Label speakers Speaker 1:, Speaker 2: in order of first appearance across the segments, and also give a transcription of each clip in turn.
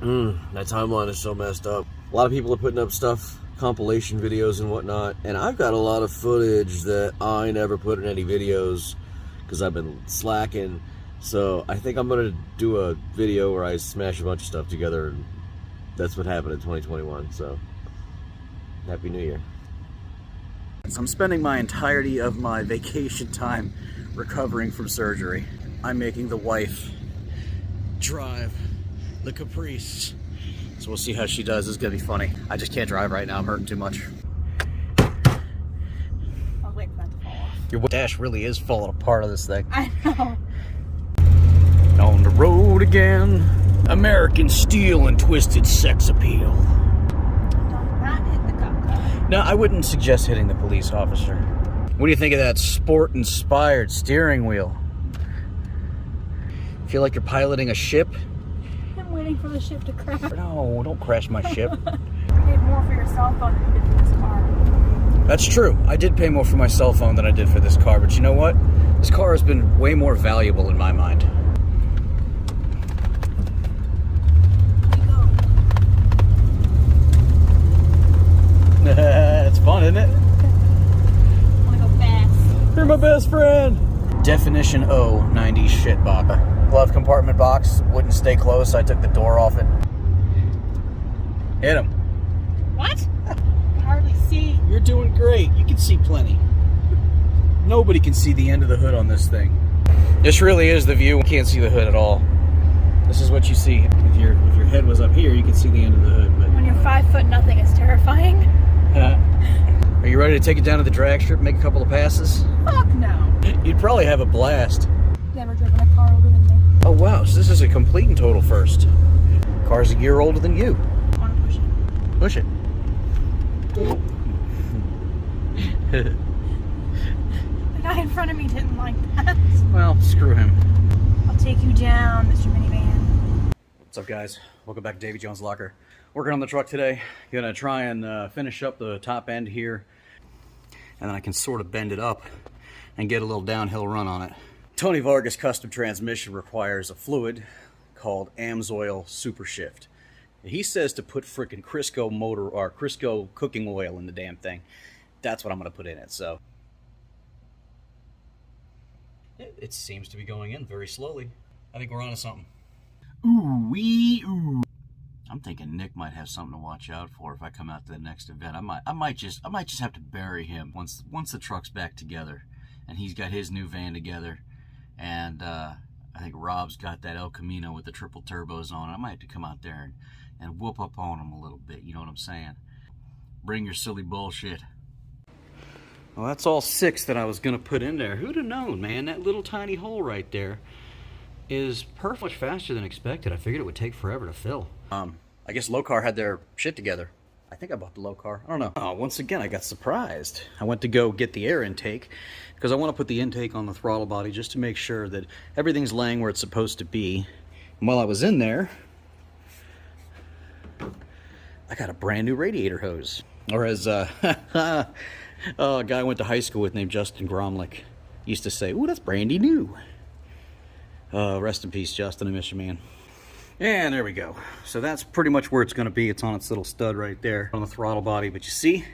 Speaker 1: That timeline is so messed up. A lot of people are putting up stuff, compilation videos and whatnot, and I've got a lot of footage that I never put in any videos because I've been slacking. So I think I'm gonna do a video where I smash a bunch of stuff together, and that's what happened in 2021. So Happy New Year.
Speaker 2: So I'm spending my entirety of my vacation time recovering from surgery. I'm making the wife drive the Caprice. So we'll see how she does. This is gonna be funny. I just can't drive right now. I'm hurting too much.
Speaker 3: I'll wait for that to fall off.
Speaker 2: Your dash really is falling apart on this thing.
Speaker 3: I know.
Speaker 2: On the road again. American steel and twisted sex appeal.
Speaker 3: Don't not hit the cup.
Speaker 2: No, I wouldn't suggest hitting the police officer. What do you think of that sport-inspired steering wheel? Feel like you're piloting a ship?
Speaker 3: I'm waiting for the ship to crash.
Speaker 2: No, don't crash my ship.
Speaker 3: You paid more for your cell phone than you did for this car.
Speaker 2: That's true. I did pay more for my cell phone than I did for this car, but you know what? This car has been way more valuable in my mind. It's fun, isn't it?
Speaker 3: I want to go fast.
Speaker 2: You're my best friend. Definition O, 90s shit box. Glove compartment box wouldn't stay closed, so I took the door off it. Hit him.
Speaker 3: What? I can hardly see.
Speaker 2: You're doing great. You can see plenty. Nobody can see the end of the hood on this thing. This really is the view. You can't see the hood at all. This is what you see. If your head was up here, you could see the end of the hood. But
Speaker 3: When you're 5 foot nothing, it's terrifying.
Speaker 2: Are you ready to take it down to the drag strip and make a couple of passes?
Speaker 3: Fuck no.
Speaker 2: You'd probably have a blast.
Speaker 3: Never driven a car older than me.
Speaker 2: Oh wow, so this is a complete and total first. Car's a year older than you.
Speaker 3: I want to push it.
Speaker 2: Push it.
Speaker 3: The guy in front of me didn't like that.
Speaker 2: Well, screw him.
Speaker 3: I'll take you down, Mr. Minivan.
Speaker 2: What's up, guys? Welcome back to Davy Jones Locker. Working on the truck today. Gonna try and finish up the top end here, and then I can sort of bend it up and get a little downhill run on it. Tony Vargas custom transmission requires a fluid called Amsoil Super Shift. He says to put frickin' Crisco motor or Crisco cooking oil in the damn thing. That's what I'm gonna put in it. So it seems to be going in very slowly. I think we're onto something. Ooh wee ooh. I'm thinking Nick might have something to watch out for if I come out to the next event. I might just have to bury him once the truck's back together and he's got his new van together, and I think Rob's got that El Camino with the triple turbos on it. I might have to come out there and whoop up on him a little bit. You know what I'm saying? Bring your silly bullshit. Well, that's all 6 that I was gonna put in there. Who'd have known, man? That little tiny hole right there is much faster than expected. I figured it would take forever to fill. I guess Locar had their shit together. I think I bought the Locar. I don't know. Oh, once again, I got surprised. I went to go get the air intake because I want to put the intake on the throttle body just to make sure that everything's laying where it's supposed to be. And while I was in there, I got a brand new radiator hose. Or as a guy I went to high school with named Justin Gromlich used to say, "Ooh, that's brandy new." Rest in peace, Justin. I miss you, man. And there we go. So that's pretty much where it's going to be. It's on its little stud right there on the throttle body. But you see,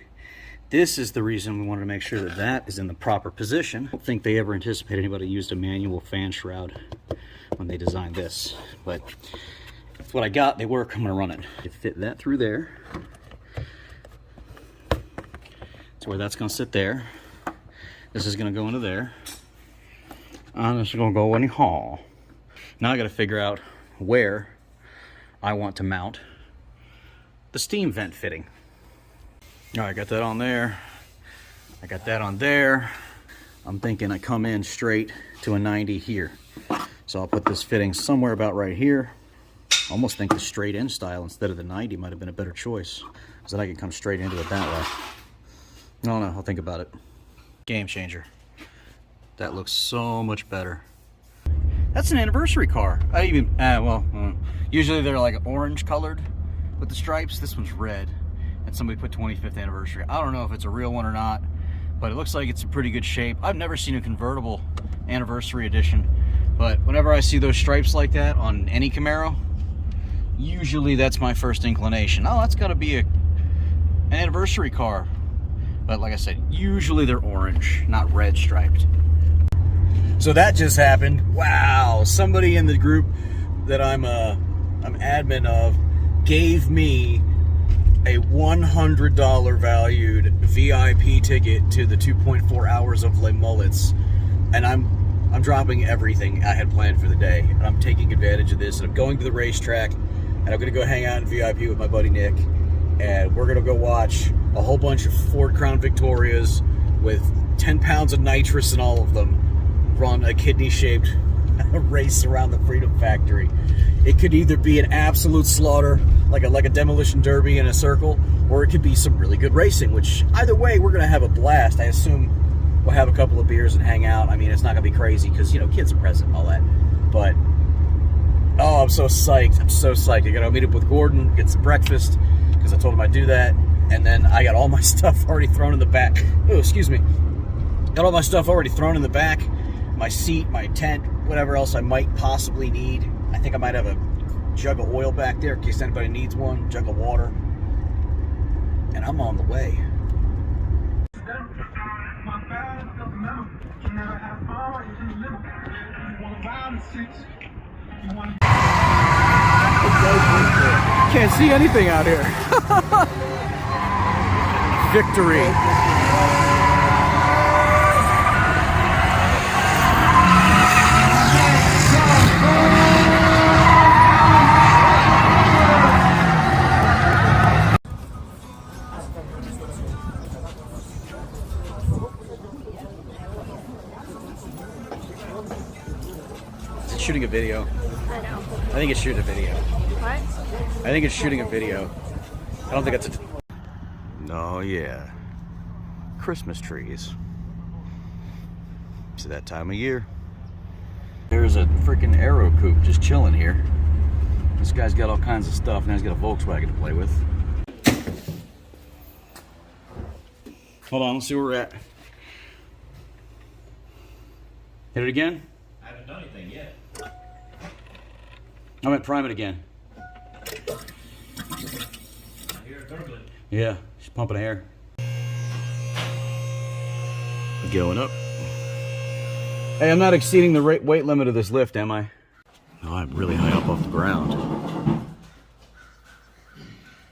Speaker 2: this is the reason we wanted to make sure that that is in the proper position. I don't think they ever anticipated anybody used a manual fan shroud when they designed this. But that's what I got. They were coming to run it. You fit that through there. That's where that's going to sit there. This is going to go into there. And this is going to go in the hall. Now I got to figure out where I want to mount the steam vent fitting. All right, I got that on there. I got that on there. I'm thinking I come in straight to a 90 here. So I'll put this fitting somewhere about right here. I almost think the straight in style instead of the 90 might have been a better choice, so that I can come straight into it that way. I don't know, I'll think about it. Game changer. That looks so much better. That's an anniversary car. Usually they're like orange colored with the stripes. This one's red, and somebody put 25th anniversary. I don't know if it's a real one or not, but it looks like it's in pretty good shape. I've never seen a convertible anniversary edition, but whenever I see those stripes like that on any Camaro, usually that's my first inclination. Oh, that's got to be an anniversary car. But like I said, usually they're orange, not red striped. So that just happened. Wow, somebody in the group that I'm admin of gave me a $100 valued VIP ticket to the 2.4 hours of Les Mullets, and I'm dropping everything I had planned for the day, and I'm taking advantage of this, and I'm going to the racetrack, and I'm gonna go hang out in VIP with my buddy Nick, and we're gonna go watch a whole bunch of Ford Crown Victorias with 10 pounds of nitrous in all of them run a kidney-shaped race around the Freedom Factory. It could either be an absolute slaughter, like a demolition derby in a circle, or it could be some really good racing, which either way, we're going to have a blast. I assume we'll have a couple of beers and hang out. I mean, it's not going to be crazy because, you know, kids are present and all that. But, oh, I'm so psyched. I'm so psyched. I got to meet up with Gordon, get some breakfast, because I told him I'd do that. And then I got all my stuff already thrown in the back. Oh, excuse me. Got all my stuff already thrown in the back. My seat, my tent, whatever else I might possibly need. I think I might have a jug of oil back there in case anybody needs one, jug of water. And I'm on the way.
Speaker 4: Can't see anything out here. Victory.
Speaker 2: Shooting a video.
Speaker 3: I know.
Speaker 2: I think it's shooting a video.
Speaker 3: What?
Speaker 2: I think it's shooting a video. I don't think it's a... Oh yeah. Christmas trees. It's that time of year. There's a freaking Aero coupe just chilling here. This guy's got all kinds of stuff. Now he's got a Volkswagen to play with. Hold on, let's see where we're at. Hit it again?
Speaker 5: I haven't done anything yet.
Speaker 2: I'm at prime it again.
Speaker 5: I hear it gurgling.
Speaker 2: Yeah, she's pumping air. Going up. Hey, I'm not exceeding the weight limit of this lift, am I? Oh, I'm really high up off the ground.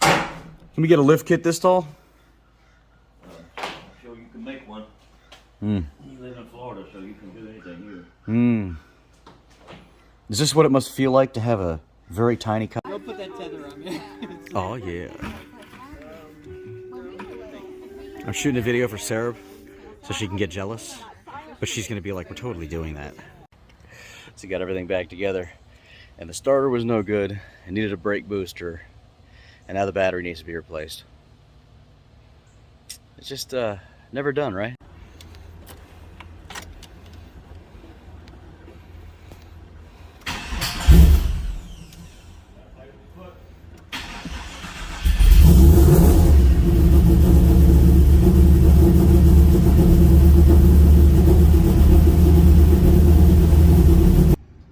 Speaker 2: Let me get a lift kit this tall.
Speaker 5: Sure, you can make one.
Speaker 2: Hmm.
Speaker 5: You live in Florida, so you can do anything here.
Speaker 2: Is this what it must feel like to have a very tiny car?
Speaker 6: Go put that tether on me.
Speaker 2: Oh, yeah. I'm shooting a video for Sarah so she can get jealous. But she's going to be like, we're totally doing that. So got everything back together. And the starter was no good. It needed a brake booster. And now the battery needs to be replaced. It's just never done, right?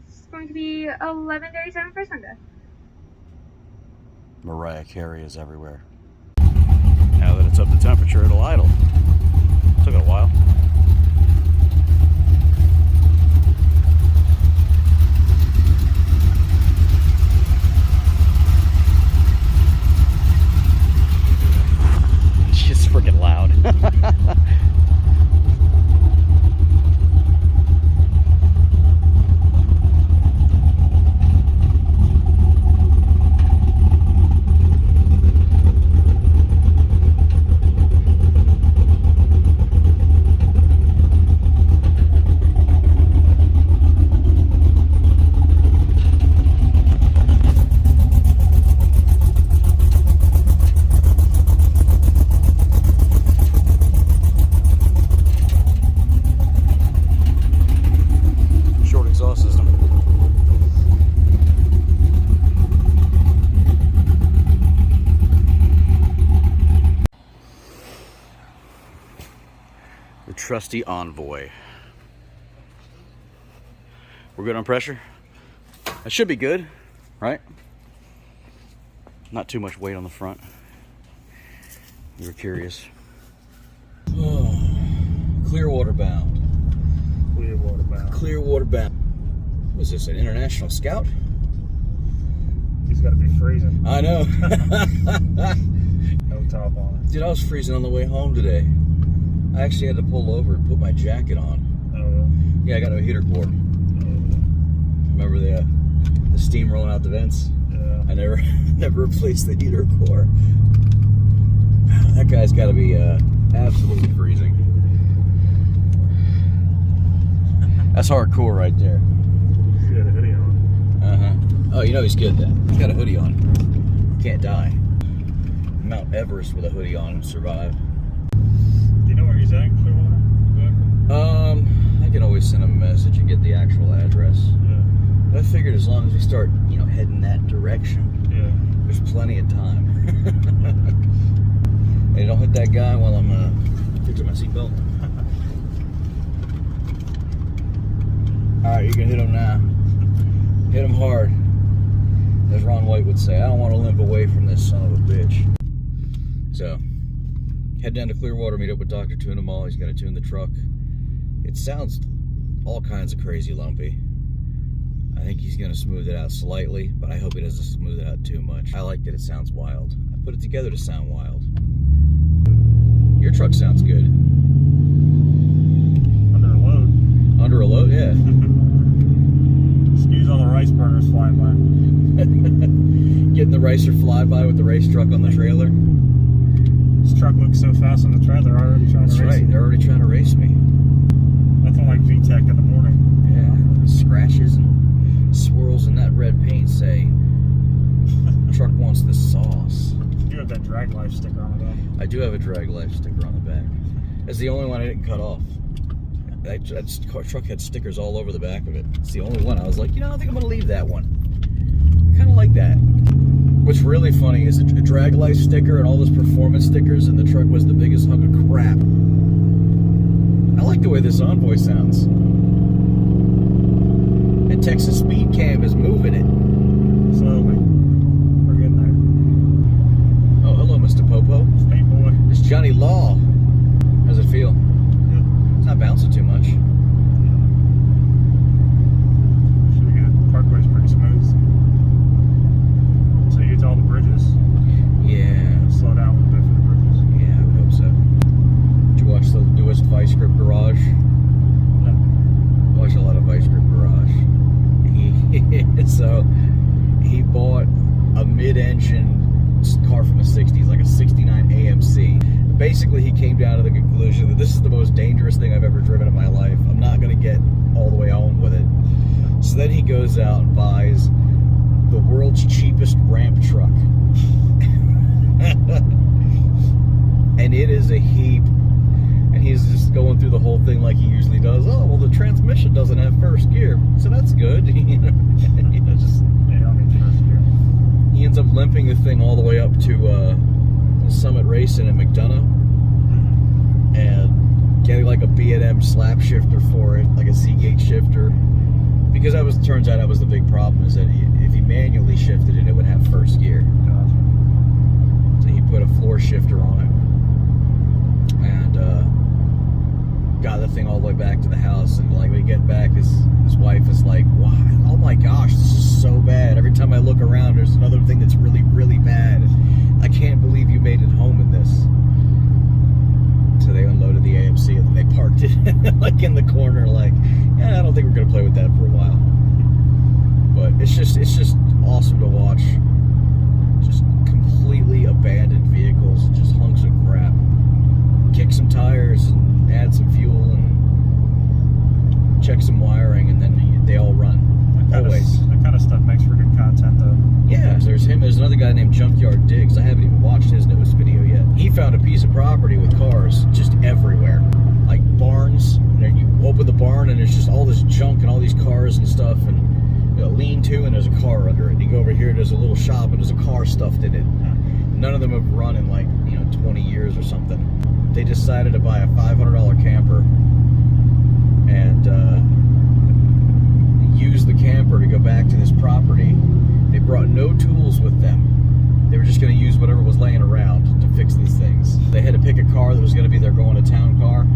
Speaker 3: It's going to be 11:37 for Sunday.
Speaker 2: Mariah Carey is everywhere. Now that it's up to temperature, it'll idle. Took a while. It's just freaking loud. Exhaust system. The trusty Envoy. We're good on pressure? That should be good, right? Not too much weight on the front. You were curious. Clearwater bound.
Speaker 4: Clearwater bound.
Speaker 2: Clearwater bound. Was this an international scout?
Speaker 4: He's got to be freezing.
Speaker 2: I know.
Speaker 4: No top on it.
Speaker 2: Dude, I was freezing on the way home today. I actually had to pull over and put my jacket on. Yeah, I got a heater core. Remember the steam rolling out the vents?
Speaker 4: Yeah.
Speaker 2: I never replaced the heater core. That guy's got to be absolutely freezing. That's hardcore right there.
Speaker 4: He had a hoodie on.
Speaker 2: Oh, you know he's good then. He's got a hoodie on. Can't die. Mount Everest with a hoodie on and survive.
Speaker 4: Do you know where he's at in Clearwater?
Speaker 2: I can always send him a message and get the actual address.
Speaker 4: Yeah.
Speaker 2: But I figured as long as we start, heading that direction,
Speaker 4: Yeah.
Speaker 2: there's plenty of time. Hey, don't hit that guy while I'm fixing my seatbelt. Alright, you can hit him now. Hit him hard. As Ron White would say, I don't want to limp away from this son of a bitch. So, head down to Clearwater, meet up with Dr. Tuna Mall. He's going to tune the truck. It sounds all kinds of crazy lumpy. I think he's going to smooth it out slightly, but I hope he doesn't smooth it out too much. I like that it sounds wild. I put it together to sound wild. Your truck sounds good.
Speaker 4: Under a load.
Speaker 2: Under a load, yeah.
Speaker 4: Skews on the rice burners flying by.
Speaker 2: Getting the racer flyby with the race truck on the trailer.
Speaker 4: This truck looks so fast on the trailer, they're already trying
Speaker 2: That's
Speaker 4: to race
Speaker 2: right,
Speaker 4: it.
Speaker 2: they're already trying to race me.
Speaker 4: Nothing like VTEC in the morning.
Speaker 2: Yeah, scratches and swirls in that red paint say, truck wants the sauce.
Speaker 4: You have that Drag Life sticker on the back.
Speaker 2: I do have a Drag Life sticker on the back. It's the only one I didn't cut off. That truck had stickers all over the back of it. It's the only one. I was like, I think I'm going to leave that one. Kind of like that. What's really funny is a Drag Life sticker and all those performance stickers, and the truck was the biggest hunk of crap. I like the way this Envoy sounds. And Texas Speed Cam is moving it.
Speaker 4: Slowly. We're getting there.
Speaker 2: Oh, hello, Mr. Popo.
Speaker 4: State boy.
Speaker 2: It's Johnny Law. How's it feel?
Speaker 4: Good.
Speaker 2: It's not bouncing too much.
Speaker 4: Should be good. Parkway's pretty smooth. So you get to all the bridges.
Speaker 2: Yeah.
Speaker 4: Slow down a little bit for the bridges.
Speaker 2: Yeah, I would hope so. Did you watch the newest Vice Grip Garage?
Speaker 4: No.
Speaker 2: I watch a lot of Vice Grip Garage. So he bought a mid-engine car from the 60s, like a 69 AMC. Basically, he came down to the conclusion that this is the most dangerous thing I've ever driven in my life. I'm not going to get all the way home with it. So then he goes out and buys the world's cheapest ramp truck. And it is a heap. And he's just going through the whole thing like he usually does. Oh, well, the transmission doesn't have first gear, so that's good.
Speaker 4: Yeah, I don't need first gear.
Speaker 2: He ends up limping the thing all the way up to Summit Racing in McDonough, and getting like a B&M slap shifter for it, like a Seagate shifter. Because turns out that was the big problem, is that if he manually shifted it, it would have first gear.
Speaker 4: Gotcha.
Speaker 2: So he put a floor shifter on it, and got the thing all the way back to the house. And like when he get back, his wife is like, "Wow, oh my gosh, this is so bad. Every time I look around, there's another thing that's really, really bad. I can't believe you made it home in this." So they unloaded the AMC and then they parked it like in the corner, like, I don't think we're gonna play with that for a while. But it's just awesome to watch. Just completely abandoned vehicles, just hunks of crap. Kick some tires and add some fuel and check some wiring, and then they all run. Always.
Speaker 4: That kind of stuff makes for good content, though.
Speaker 2: Yeah, there's him. There's another guy named Junkyard Diggs. I haven't even watched his newest video yet. He found a piece of property with cars just everywhere, like barns. And then you open the barn and there's just all this junk and all these cars and stuff, and lean to, and there's a car under it. And you go over here, there's a little shop and there's a car stuffed in it. None of them have run in like 20 years or something. They decided to buy a $500 camper and use the camper to go back to this property. They brought no tools with them. They were pick a car that was going to be their going to town car,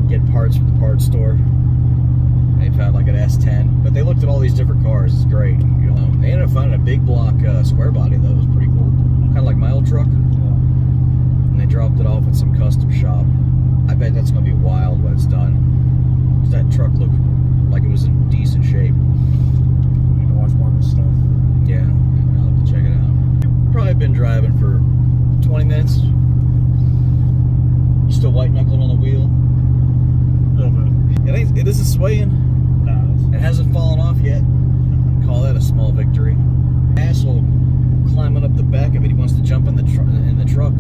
Speaker 2: get parts from the parts store. They found like an S10, but they looked at all these different cars. It's great. They ended up finding a big block square body though. It was pretty cool, kind of like my old truck. And they dropped it off at some custom shop. I bet that's going to be wild when it's done. 'Cause that truck looked like it was in decent shape.
Speaker 4: Need to watch more of this stuff.
Speaker 2: Yeah, I'll have to check it out. Probably been driving for 20 minutes. You still white knuckling on the wheel?
Speaker 4: A little bit.
Speaker 2: It isn't swaying.
Speaker 4: No,
Speaker 2: It hasn't fallen off yet. Call that a small victory. Asshole climbing up the back of it. He wants to jump in the truck.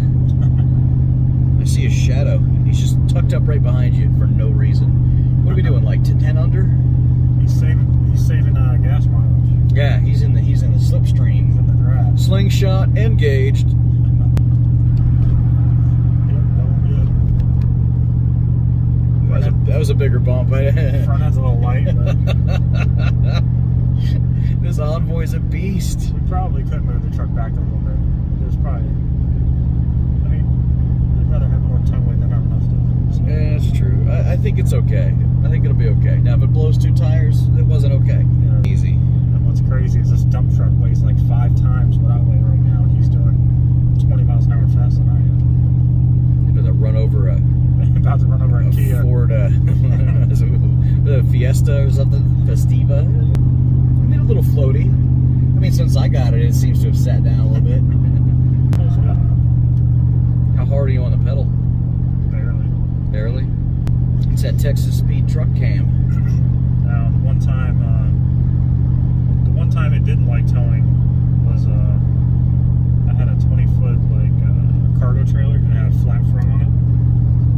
Speaker 2: I see his shadow. He's just tucked up right behind you for no reason. What are we doing? Like 10 under?
Speaker 4: he's saving gas mileage.
Speaker 2: Yeah, he's in the slipstream.
Speaker 4: He's in the drive.
Speaker 2: Slingshot engaged. That was a bigger bump.
Speaker 4: Front end's a little light, but
Speaker 2: This Envoy's a beast.
Speaker 4: we probably could move the truck back a little bit. There's probably, I mean, I'd rather have more tongue weight than not enough to. So,
Speaker 2: Yeah, that's true. I think it's okay. I think it'll be okay. Now, if it blows 2 tires, it wasn't okay.
Speaker 4: Yeah.
Speaker 2: Easy.
Speaker 4: And what's crazy is this dump truck weighs like 5 times what I weigh right now. He's doing 20 miles an hour faster than I am.
Speaker 2: You're gonna run over a
Speaker 4: About to run over a Kia.
Speaker 2: Ford, a Fiesta or something, Festiva. I mean, a little floaty. I mean, since I got it, it seems to have sat down a little bit. How hard are you on the pedal?
Speaker 4: Barely.
Speaker 2: Barely. It's that Texas Speed truck cam.
Speaker 4: Now, the one time it didn't like towing was I had a 20-foot like cargo trailer and it had a flat front on it,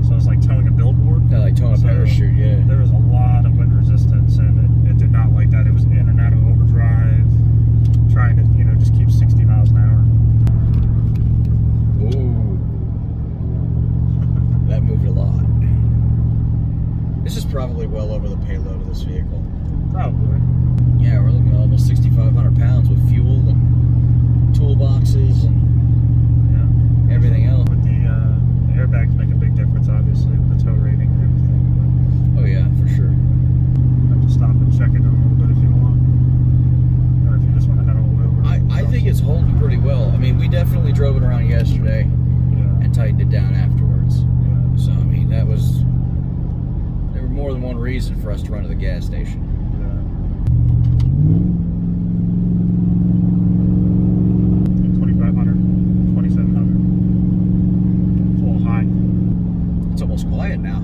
Speaker 4: so it was like towing a billboard.
Speaker 2: Yeah, like towing a
Speaker 4: So
Speaker 2: parachute, yeah.
Speaker 4: There was a lot of wind resistance, and it did not like that. It was in and out of overdrive, trying to just keep 60 miles an hour.
Speaker 2: Ooh. That moved a lot. This is probably well over the payload of this vehicle.
Speaker 4: Probably.
Speaker 2: Yeah, we're looking at almost 6,500 pounds with fuel and toolboxes and
Speaker 4: Yeah.
Speaker 2: everything else.
Speaker 4: With the airbags make a big difference, obviously, with the tow rating and everything.
Speaker 2: Oh yeah, for sure.
Speaker 4: But have to stop and check it a little bit if you want, or if you just want to head all over.
Speaker 2: I think it's holding pretty well. I mean, we definitely drove it around yesterday
Speaker 4: Yeah.
Speaker 2: and tightened it down afterwards.
Speaker 4: Yeah.
Speaker 2: So, I mean, there were more than one reason for us to run to the gas station.
Speaker 4: Yeah. 2,500, 2,700. It's a little high.
Speaker 2: It's almost quiet now.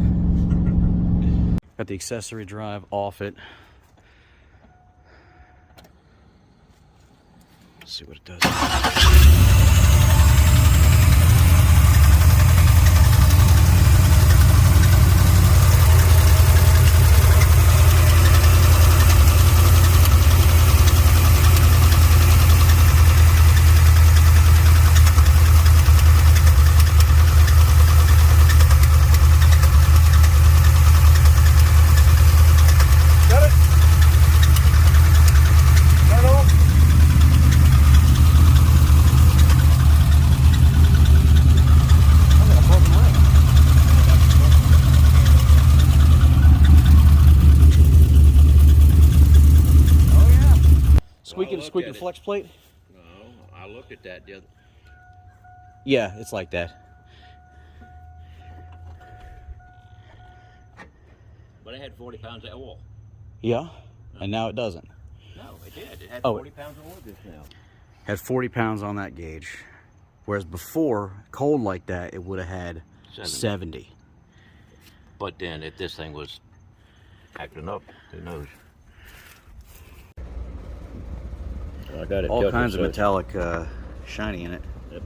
Speaker 2: Got the accessory drive off it. Let's see what it does.
Speaker 4: Got it? Start off.
Speaker 2: Squeaking flex plate?
Speaker 5: No, I looked at that the other.
Speaker 2: Yeah, it's like that.
Speaker 5: But it had 40 pounds of oil.
Speaker 2: Yeah, and now it doesn't.
Speaker 5: No, it did. It had
Speaker 2: Oh.
Speaker 5: 40 pounds of oil just now.
Speaker 2: Had 40 pounds on that gauge. Whereas before, cold like that, it would have had 70.
Speaker 5: But then if this thing was acting up, who knows? I got it
Speaker 2: All
Speaker 5: tilted,
Speaker 2: kinds of
Speaker 5: so
Speaker 2: metallic shiny in it.
Speaker 5: Yep.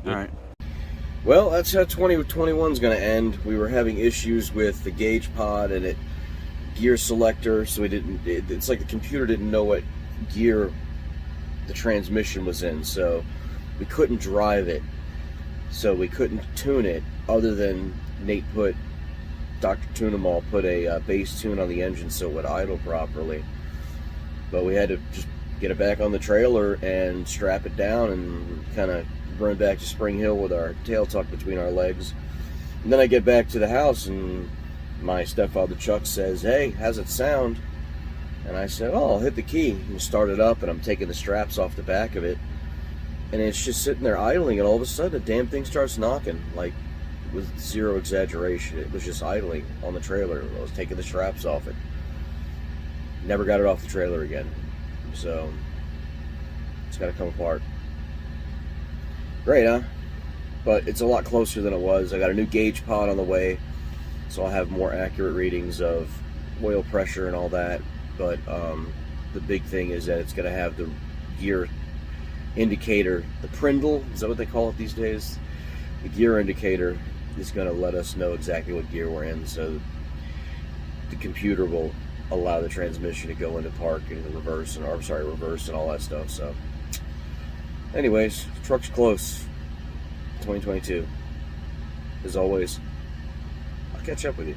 Speaker 2: All right.
Speaker 1: Well, that's how 2021's going to end. We were having issues with the gauge pod and gear selector, so it's like the computer didn't know what gear the transmission was in, so we couldn't drive it. So we couldn't tune it, other than Dr. Tunemal put a base tune on the engine so it would idle properly. But we had to just get it back on the trailer and strap it down and kind of run back to Spring Hill with our tail tucked between our legs. And then I get back to the house and my stepfather Chuck says, "Hey, how's it sound?" And I said, "Oh, I'll hit the key." And start it up, and I'm taking the straps off the back of it. And it's just sitting there idling, and all of a sudden the damn thing starts knocking, like with zero exaggeration. It was just idling on the trailer. I was taking the straps off it. Never got it off the trailer again. So it's got to come apart. Great, huh? But it's a lot closer than it was. I got a new gauge pod on the way, so I'll have more accurate readings of oil pressure and all that. But the big thing is that it's going to have the gear indicator, the Prindle, is that what they call it these days? The gear indicator is going to let us know exactly what gear we're in, so the computer will allow the transmission to go into park and the reverse and reverse and all that stuff. So anyways, truck's close. 2022. As always, I'll catch up with you.